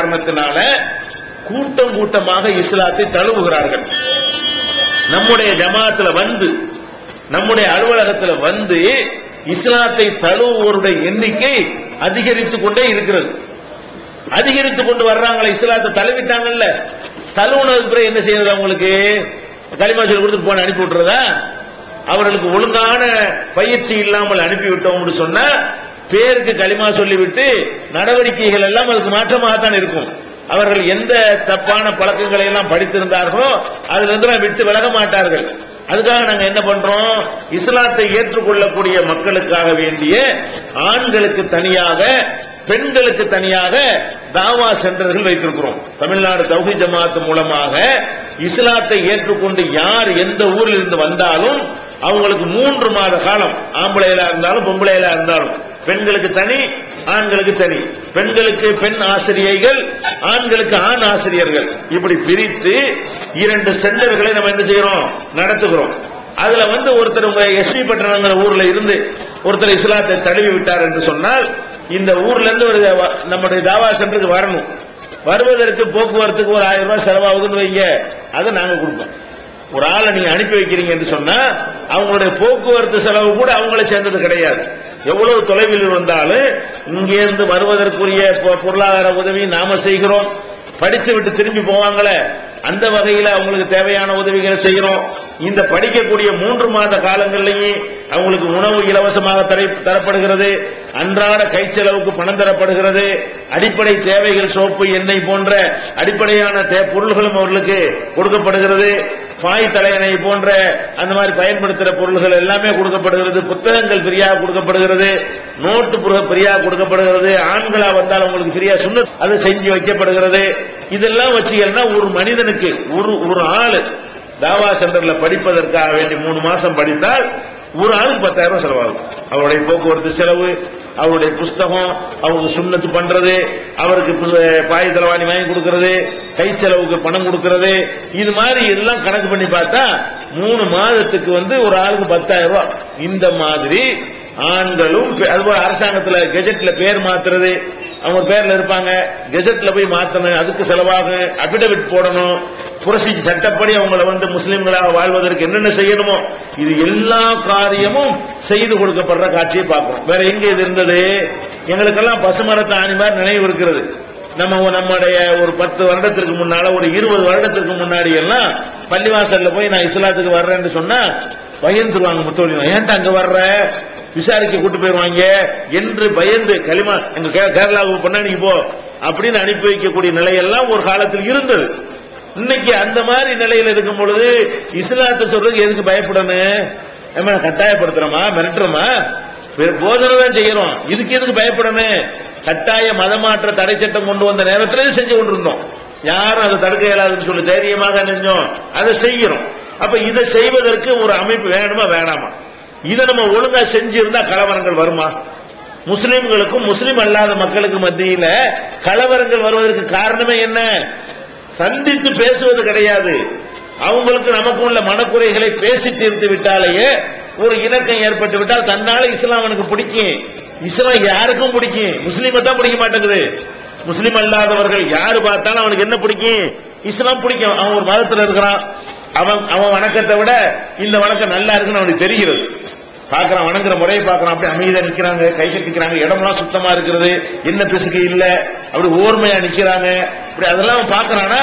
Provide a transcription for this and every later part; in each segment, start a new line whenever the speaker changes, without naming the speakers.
காரணத்தினால கூட்டம் கூட்டமாக இஸ்லாத்தை தழுவுகிறார்கள். நம்முடைய ஜமாத்துல வந்து, நம்முடைய அலுவலகத்தில் வந்து இஸ்லாத்தை தழுவுவோருடைய எண்ணிக்கை அதிகரித்துக் கொண்டே இருக்கிறது. அதிகரித்துக் கொண்டு வர்றாங்களே, இஸ்லாத்தை தழுவிட்டாங்கல்ல, தழுவுனதுக்கு பிறகு என்ன செய்யறது? அவங்களுக்கு கலிமா சொல்லி கொடுத்து போன அனுப்பி விட்டுறதா? அவர்களுக்கு ஒழுங்கான பயிற்சி இல்லாமல் அனுப்பிவிட்டோம்னு சொன்னா பேருக்கு களிமா சொல்லிவிட்டு நடவடிக்கைகள் எல்லாம் அதுக்கு மாற்றமாகத்தான் இருக்கும். அவர்கள் எந்த தப்பான பழக்கங்களை எல்லாம் படித்திருந்தார்களோ அதுல இருந்து விட்டு விலக மாட்டார்கள். அதுக்காக நாங்க என்ன பண்றோம்? இஸ்லாத்தை ஏற்றுக்கொள்ளக்கூடிய மக்களுக்காக வேண்டிய ஆண்களுக்கு தனியாக, பெண்களுக்கு தனியாக தாவா சென்டர்கள் வைத்திருக்கிறோம். தமிழ்நாடு தௌஹீத் ஜமாத் மூலமாக இஸ்லாத்தை ஏற்றுக்கொண்டு யார் எந்த ஊரில் இருந்து வந்தாலும் அவங்களுக்கு 3 மாத காலம், ஆம்பளையில இருந்தாலும் பொம்பளையில இருந்தாலும், பெண்களுக்கு தனி, ஆண்களுக்கு தனி, பெண்களுக்கு பெண் ஆசிரியைகள், ஆண்களுக்கு ஆண் ஆசிரியர்கள், இப்படி பிரித்து 2 சென்டர்களை நம்ம என்ன செய்யறோம்? நடத்துகிறோம். அதுல வந்து ஒருத்தர் உங்க எஸ்பி பட்டணங்கிற ஊர்ல இருந்து ஒருத்தர் இஸ்லாத்தை தழுவி விட்டார் என்று சொன்னால் இந்த ஊர்ல இருந்து ஒரு நம்முடைய தாவா சென்டருக்கு வரணும். வருவதற்கு போக்குவரத்துக்கு ஒரு 1000 ரூபாய் செலவாகுதுன்னு வைங்க, அதை நாங்க கொடுப்போம். ஒரு ஆளை நீங்க அனுப்பி வைக்கிறீங்க என்று சொன்னா அவங்களுடைய போக்குவரத்து செலவு கூட அவங்கள சேர்ந்தது கிடையாது. எவ்வளவு தொலைவில் வந்தாலும் இங்கிருந்து வருவதற்குரிய பொருளாதார உதவி நாம செய்கிறோம். படித்து விட்டு திரும்பி போவாங்களே, அந்த வகையில அவங்களுக்கு தேவையான உதவிகளை செய்கிறோம். இந்த படிக்கக்கூடிய 3 மாத காலங்களிலேயே அவங்களுக்கு உணவு இலவசமாக தரப்படுகிறது, அன்றாட கை செலவுக்கு பணம் தரப்படுகிறது, அடிப்படை தேவைகள் சோப்பு எண்ணெய் போன்ற அடிப்படையான பொருள்களும் அவர்களுக்கு கொடுக்கப்படுகிறது, பாய் தலையணை போன்ற அந்த மாதிரி பயன்படுத்துகிற பொருள்கள் எல்லாமே கொடுக்கப்படுகிறது, புத்தகங்கள் ஃப்ரீயா கொடுக்கப்படுகிறது, நோட்டு ஃப்ரீயா கொடுக்கப்படுகிறது, ஆண்களா வந்தால் அவங்களுக்கு ஃப்ரீயா சுன்னத் அது செஞ்சு வைக்கப்படுகிறது. இதெல்லாம் வச்சீங்கன்னா ஒரு மனிதனுக்கு ஒரு ஆளு தாவா சென்டர்ல படிப்பதற்காக வேண்டி 3 மாசம் படித்தால் ஒரு ஆளுக்கு 10,000 ரூபாய் செலவாகும். அவருடைய போக்குவரத்து செலவு, அவருடைய புஸ்தகம், அவருக்கு சுண்ணத்து பண்றது, அவருக்கு பாய் தலைவாணி வாங்கி கொடுக்கிறது, கை செலவுக்கு பணம் கொடுக்கிறது, இது மாதிரி எல்லாம் கணக்கு பண்ணி பார்த்தா 3 மாதத்துக்கு வந்து ஒரு ஆளுக்கு 10,000 ரூபாய். இந்த மாதிரி ஆண்களும், அதுபோல அரசாங்கத்தில் கெஜெட்ல பேர் மாத்துறது, அவங்க பேர்ல இருப்பாங்க, கெஜெட்ல போய் மாத்தணும், அதுக்கு செலவாகும், அபிடவிட் போடணும், புரட்சி சட்டப்படி அவங்களை வந்து முஸ்லிம்களாக வாழ்வதற்கு என்னென்ன செய்யணுமோ இது எல்லா காரியமும் செய்து கொடுக்கப்படுற காட்சியை பார்க்கிறோம். வேற எங்க இது இருந்தது? எங்களுக்கெல்லாம் பசுமரத்து ஆணி மாதிரி நினைவு இருக்கிறது. நம்முடைய ஒரு 10 வருடத்திற்கு முன்னால, ஒரு 20 வருடத்திற்கு முன்னாடி எல்லாம் பள்ளிவாசல்ல போய் நான் இஸ்லாத்துக்கு வர்றேன்னு சொன்னா பயந்துருவாங்க. முத்தோழி, ஏன்டா அங்க வர்ற, விசாரிக்க கூட்டு போயிருவாங்க என்று பயந்து, களிமா எங்க கேரளாவுக்கு பொன்னாடிக்கு போ அப்படின்னு அனுப்பி வைக்கக்கூடிய நிலையெல்லாம் ஒரு காலத்தில் இருந்தது. இன்னைக்கு அந்த மாதிரி நிலையில் இருக்கும் பொழுது இஸ்லாத்தை சொல்றதுக்கு எதுக்கு பயப்படணும்? கட்டாயப்படுத்துறோமா, மிரட்டுறோமா? போதனை தான் செய்யறோம், இதுக்கு எதுக்கு பயப்படணும்? கட்டாய மதமாற்ற தடை சட்டம் கொண்டு வந்த நேரத்தில் செஞ்சு கொண்டிருந்தோம். யாரும் அதை தடுக்க இயலாதுன்னு சொல்லி தைரியமாக நினைஞ்சோம், அதை செய்கிறோம். அப்ப இதை செய்வதற்கு ஒரு அமைப்பு வேணுமா வேணாமா? இதை நம்ம ஒழுங்கா செஞ்சிருந்தா கலவரங்கள் வருமா? முஸ்லிம்களுக்கும் முஸ்லிம் அல்லாத மக்களுக்கு மத்தியில கலவரங்கள் வருவதற்கு காரணமே என்ன? சந்தித்து பேசுவது கிடையாது. அவங்களுக்கு நமக்கு உள்ள மனக்குறைகளை பேசி தீர்த்து விட்டாலேயே ஒரு இணக்கம் ஏற்பட்டு விட்டால் தன்னால இஸ்லாம் அவனுக்கு பிடிக்கும். இஸ்லாம் யாருக்கும் பிடிக்கும், முஸ்லீமை தான் பிடிக்க மாட்டேங்குது. முஸ்லீம் அல்லாதவர்கள் யாரு பார்த்தாலும் அவனுக்கு என்ன பிடிக்கும்? இஸ்லாம் பிடிக்கும். அவன் ஒரு மதத்தில் இருக்கிறான், அவன் வணக்கத்தை விட இந்த வணக்கம் நல்லா இருக்குன்னு அவனுக்கு தெரிகிறது. பார்க்கறான், வணங்குற முறையை பார்க்கறான், அப்படி அமைதியா நிக்கிறாங்க, கை கட்டிக்கிறாங்க, இடமெல்லாம் சுத்தமா இருக்கிறது, என்ன பிசுக்கு இல்ல, அப்படி ஓர்மையா நிக்கிறாங்க, அப்படி அதெல்லாம் பார்க்கறானா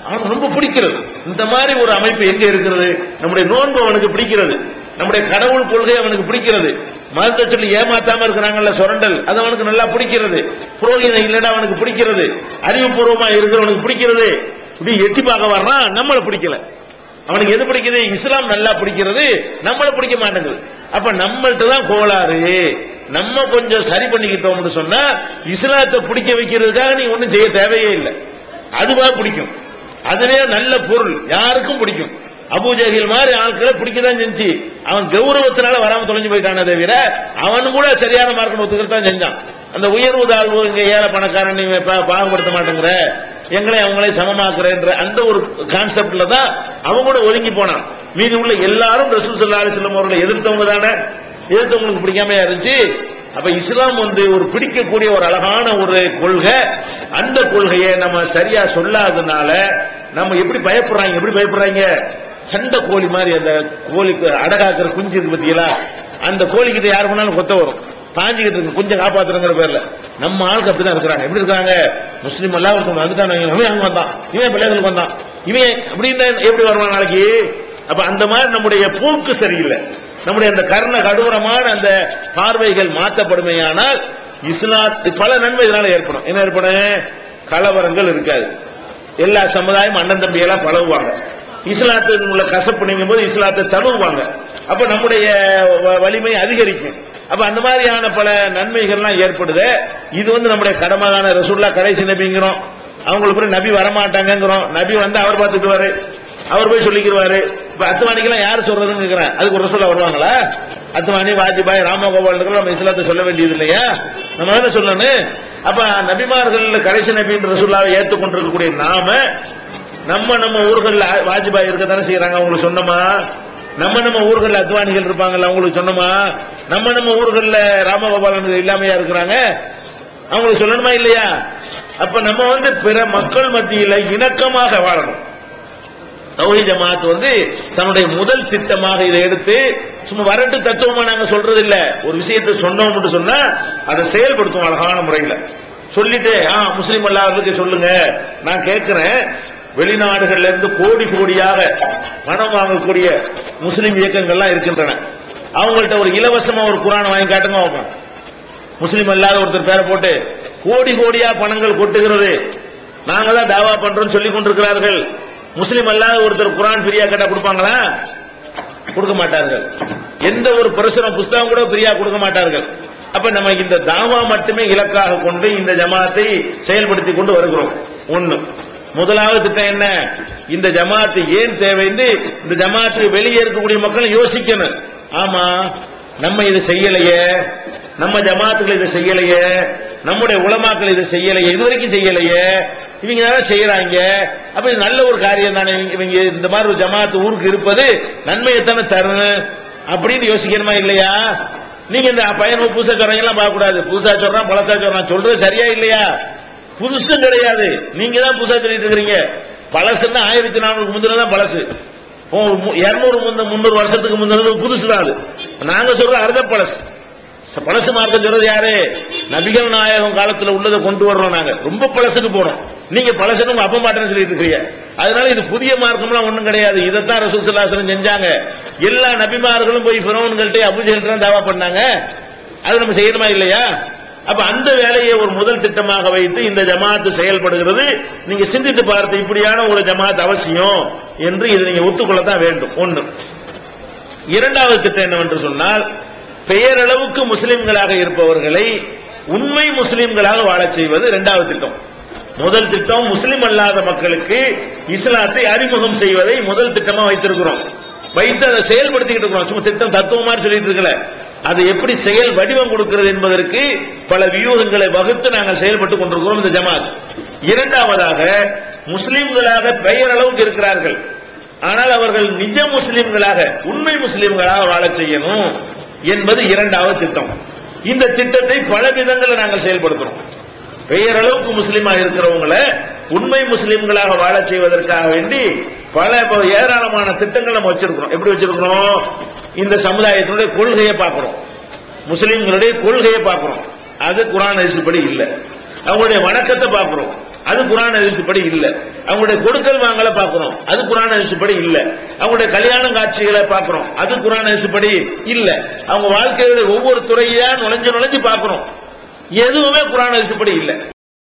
அவனுக்கு ரொம்ப பிடிக்கிறது. இந்த மாதிரி ஒரு அமைப்பு எங்க இருக்கிறது? நம்முடைய நோன்பு அவனுக்கு பிடிக்கிறது, நம்முடைய கடவுள் கொள்கை அவனுக்கு பிடிக்கிறது, மதத்தை சொல்லி ஏமாத்தாம இருக்கிறாங்கல்ல சுரண்டல், அது அவனுக்கு நல்லா பிடிக்கிறது, புரோகிதம் இல்லைன்னா அவனுக்கு பிடிக்கிறது, அறிவுபூர்வமா இருக்கிறவனுக்கு பிடிக்கிறது. இப்படி எட்டி பார்க்க வர்றான், நம்மளை பிடிக்கல. அவனுக்கு எது பிடிக்குது? இஸ்லாம் நல்லா பிடிக்கிறது, நம்மளை பிடிக்க மாட்டேங்குது. அப்ப நம்மள்ட்ட தான் கோளாறு. நம்ம கொஞ்சம் சரி பண்ணிக்கிட்டோம்னு சொன்னா இஸ்லாத்தை பிடிக்க வைக்கிறதுக்காக நீ ஒன்னும் செய்ய தேவையே இல்லை, அதுவா பிடிக்கும். அதுவே நல்ல பொருள், யாருக்கும் பிடிக்கும். அபூஜஹில் மாதிரி ஆட்களை பிடிக்கதான் செஞ்சு, அவன் கௌரவத்தினால வராம தொலைஞ்சு போயிட்டானே தவிர அவனு கூட சரியான மார்க்கம் ஒத்துக்கிறதான் செஞ்சான். அந்த உயர்வு தாழ்வு, இங்க ஏழை பணக்காரன் நீ பாகுபடுத்த மாட்டேங்கிற, எங்களை அவங்களே சமமாக்குறேன்ற அந்த ஒரு கான்செப்ட்ல தான் அவங்க கூட ஒதுங்கி போனான். மீதி உள்ள எல்லாரும் ரசூல் ஸல்லல்லாஹு அலைஹி வஸல்லம் அவர்களை எதிர்த்தவங்க தானே, எதிர்த்தவங்களுக்கு பிடிக்காம இருந்துச்சு. அப்ப இஸ்லாம் ஒரு பிடிக்கக்கூடிய ஒரு அழகான ஒரு கொள்கை. அந்த கொள்கையை நம்ம சரியா சொல்லாதனால நம்ம எப்படி பயப்படுறாங்க சண்டை கோழி மாதிரி. அந்த கோழிக்கு அடகாக்குற குஞ்சு இருக்கு பத்தியலா, அந்த கோழிக்கிட்ட யாரு பண்ணாலும் கொத்த வரும், பாஞ்சுக்கிட்டு இருக்கு கொஞ்சம் காப்பாத்துறங்கிற பேர்ல. நம்ம ஆளுக்கு அப்படிதான் இருக்கிறாங்க. எப்படி இருக்காங்க? முஸ்லீம் எல்லாம் ஒருத்தவங்க வந்துட்டான், இவன் அங்க வந்தான், இவன் பிள்ளைகளுக்கு வந்தான், இவன் அப்படின்னு எப்படி வருவான் நாளைக்கு? அப்ப அந்த மாதிரி நம்முடைய போக்கு சரியில்லை. நம்முடைய அந்த கர்ண கடூரமான அந்த பார்வைகள் மாற்றப்படுமையானால் இஸ்லாத்து பல நன்மைகளால ஏற்படும். என்ன ஏற்படும்? கலவரங்கள் இருக்காது. எல்லா சமுதாயம் அண்ணன் தம்பி எல்லாம் பழகுவாங்க. இஸ்லாத்தில் உள்ள கசப்பு நீங்கும் போது இஸ்லாத்தை தழுவுவாங்க. அப்ப நம்முடைய வலிமை அதிகரிக்கும். அப்ப அந்த மாதிரியான பல நன்மைகள்லாம் ஏற்படுது. இது நம்முடைய கடமையான ரசூலுல்லாஹ் கடைசி நபிங்கிறோம். அவங்களுக்கு நபி வரமாட்டாங்கிறோம். நபி அவர் பார்த்துக்குவாரு, அவர் போய் சொல்லிக்கிறாரு. இப்ப அத்துவானிக்கெல்லாம் யாரு சொல்றதுன்னு கேட்கிறேன். அதுக்கு ஒரு ரசூலுல்லாஹ் வருவாங்களா? அத்துவானி, வாஜிபாய், ராமகோபால் நம்ம இஸ்லாத்தை சொல்ல வேண்டியது இல்லையா? நம்ம என்ன சொல்லணும்? அப்ப நபிமார்கள் கடைசி நபின்ற ரசூலுல்லாஹ்வை ஏற்றுக்கொண்டிருக்கக்கூடிய நாம நம்ம ஊர்கள்ல வாஜிபாய் இருக்கத்தானே செய்யறாங்க, அவங்களுக்கு சொன்னோமா? நம்ம ஊர்கள்ல அத்வானிகள் இருப்பாங்கல்ல, அவங்களுக்கு சொன்னோமா? நம்ம ஊர்கள்ல ராமகோபாலன் இல்லாமையா இருக்கிறாங்க, அவங்களுக்கு சொல்லணுமா இல்லையா? அப்ப நம்ம பிற மக்கள் மத்தியில இணக்கமாக வாழணும். தௌஹீத் ஜமாத் தன்னுடைய முதல் திட்டமாக இதை எடுத்து சும்மா வரட்டு தத்துவமா நாங்க சொல்றது இல்ல. ஒரு விஷயத்தை சொன்னோம் சொன்னா அதை செயல்படுத்தும் அழகான முறையில் சொல்லிட்டு முஸ்லீம் அல்லாதவர்களுக்கு சொல்லுங்க. நான் கேட்கிறேன், வெளிநாடுகள்ல இருந்து கோடி கோடியாக பணம் வாங்கக்கூடிய முஸ்லீம் இயக்கங்கள்லாம் இருக்கின்றன. அவங்கள்ட்ட ஒரு இலவசமா ஒரு குர்ஆனை வாங்கி காட்டுங்க. முஸ்லீம் அல்லாத ஒருத்தர் பேரை போட்டு கோடி கோடியா பணங்கள் கொட்டுகிறது, நாங்க தான் தாவா பண்றோம் சொல்லிக் கொண்டிருக்கிறார்கள். முஸ்லீம் அல்லாத ஒருத்தர் குர்ஆன் ஃப்ரீயா கேட்டா கொடுப்பாங்களா? கொடுக்க மாட்டார்கள். எந்த ஒரு பிரசுரம் புஸ்தகம் கூட ஃப்ரீயா கொடுக்க மாட்டார்கள். அப்ப நம்ம இந்த தாவா மட்டுமே இலக்காக கொண்டு இந்த ஜமாத்தை செயல்படுத்தி கொண்டு வருகிறோம். ஒண்ணு. முதலாவது திட்டம் என்ன? இந்த ஜமாத்து ஏன் தேவை? இந்த ஜமாத்து வெளியே இருக்கக்கூடிய மக்கள் யோசிக்கணும். ஆமா, நம்ம இதை செய்யலையே, நம்ம ஜமாத்துகள் இதை செய்யலையே, நம்முடைய உலமாக்கள் இதை செய்யலையே, இதுவரைக்கும் செய்யலையே, இவங்க தான் செய்யறாங்க. அப்ப இது நல்ல ஒரு காரியம் தானே. இவங்க இந்த மாதிரி ஒரு ஜமாத்து ஊருக்கு இருப்பது நன்மையைத்தானே தரும் அப்படின்னு யோசிக்கணுமா இல்லையா? நீங்க இந்த பையன் புதுசா சொல்றீங்கலாம் பார்க்க கூடாது. புதுசா சொல்றான், பழசா சொல்றான், சொல்றது சரியா இல்லையா? புதுசும் கிடையாது, நீங்க தான் புதுசா சொல்லிட்டு இருக்கிறீங்க. பழசுன்னா 1400 முந்தினதான் பழசு. 200 300 வருஷத்துக்கு முந்தினது புதுசு தான். அது நாங்க சொல்ற அர்த்த பழசு. பழசு மார்க்கம் சொல்றது யாரு? நபிகள் நாயகம் காலத்துல உள்ளதை கொண்டு வர்றோம். நாங்க ரொம்ப பழசுக்கு போறோம். நீங்க பழசுன்னு அப்ப மாட்டேன்னு சொல்லிட்டு இருக்கிறீங்க. அதனால இது புதிய மார்க்கம்லாம் ஒண்ணும் கிடையாது. இதைத்தான் ரசூல் ஸல்லல்லாஹு அலைஹி வஸல்லம் செஞ்சாங்க. எல்லா நபிமார்களும் போய் ஃபிரௌன்கள்ட்ட அபூஜஹல்ட்ட தாவா பண்ணாங்க. அது நம்ம செய்யணுமா இல்லையா? அப்ப அந்த வேலையை ஒரு முதல் திட்டமாக வைத்து இந்த ஜமாத்து செயல்படுகிறது. நீங்க சிந்தித்து பார்த்து இப்படியான ஒரு ஜமாத் அவசியம் என்று இதை நீங்க ஒத்துக்கொள்ளத்தான் வேண்டும். ஒன்று. இரண்டாவது திட்டம் என்னவென்று சொன்னால், பெயரளவுக்கு முஸ்லிம்களாக இருப்பவர்களை உண்மை முஸ்லிம்களாக வாழச் செய்வது இரண்டாவது திட்டம். முதல் திட்டம் முஸ்லிம் அல்லாத மக்களுக்கு இஸ்லாத்தை அறிமுகம் செய்வதை முதல் திட்டமா வைத்திருக்கிறோம். வைத்து அதை செயல்படுத்திக்கிட்டு இருக்கிறோம். சும்மா திட்டம் தத்துவமா சொல்லிட்டு இருக்கல, அது எப்படி செயல் வடிவம் கொடுக்கிறது என்பதற்கு பல வியூகங்களை வகுத்து நாங்கள் செயல்பட்டுக் கொண்டிருக்கிறோம் இந்த ஜமாத். இரண்டாவதாக, முஸ்லிம்களாக பெயரளவுக்கு இருக்கிறார்கள், ஆனால் அவர்கள் நிஜ முஸ்லிம்களாக உண்மை முஸ்லிம்களாக வாழச் செய்யணும் என்பது இரண்டாவது திட்டம். இந்த திட்டத்தை பல விதங்களில் நாங்கள் செயல்படுத்துறோம். பெயரளவுக்கு முஸ்லிமாக இருக்கிறவங்களை உண்மை முஸ்லிம்களாக வாழச் செய்வதற்காக வேண்டி பல ஏராளமான திட்டங்கள் நம்ம வச்சிருக்கிறோம். எப்படி வச்சிருக்கிறோம்? இந்த சமுதாயத்தினுடைய கொள்கையை பார்க்கிறோம், முஸ்லிம்களுடைய கொள்கையை பார்க்கிறோம், அது குர்ஆன் ஹதீஸ் படி இல்ல. அவங்களுடைய வணக்கத்தை பார்க்கிறோம், அது குர்ஆன் ஹதீஸ் படி இல்ல. அவங்களுடைய கொடுக்கல் வாங்கலை பார்க்கிறோம், அது குர்ஆன் ஹதீஸ் படி இல்ல. அவங்களுடைய கல்யாண காட்சிகளை பார்க்கிறோம், அது குர்ஆன் ஹதீஸ் படி இல்ல. அவங்க வாழ்க்கையுடைய ஒவ்வொரு துறையா நுழைஞ்சு பார்க்கிறோம், எதுவுமே குர்ஆன் ஹதீஸ் படி இல்ல.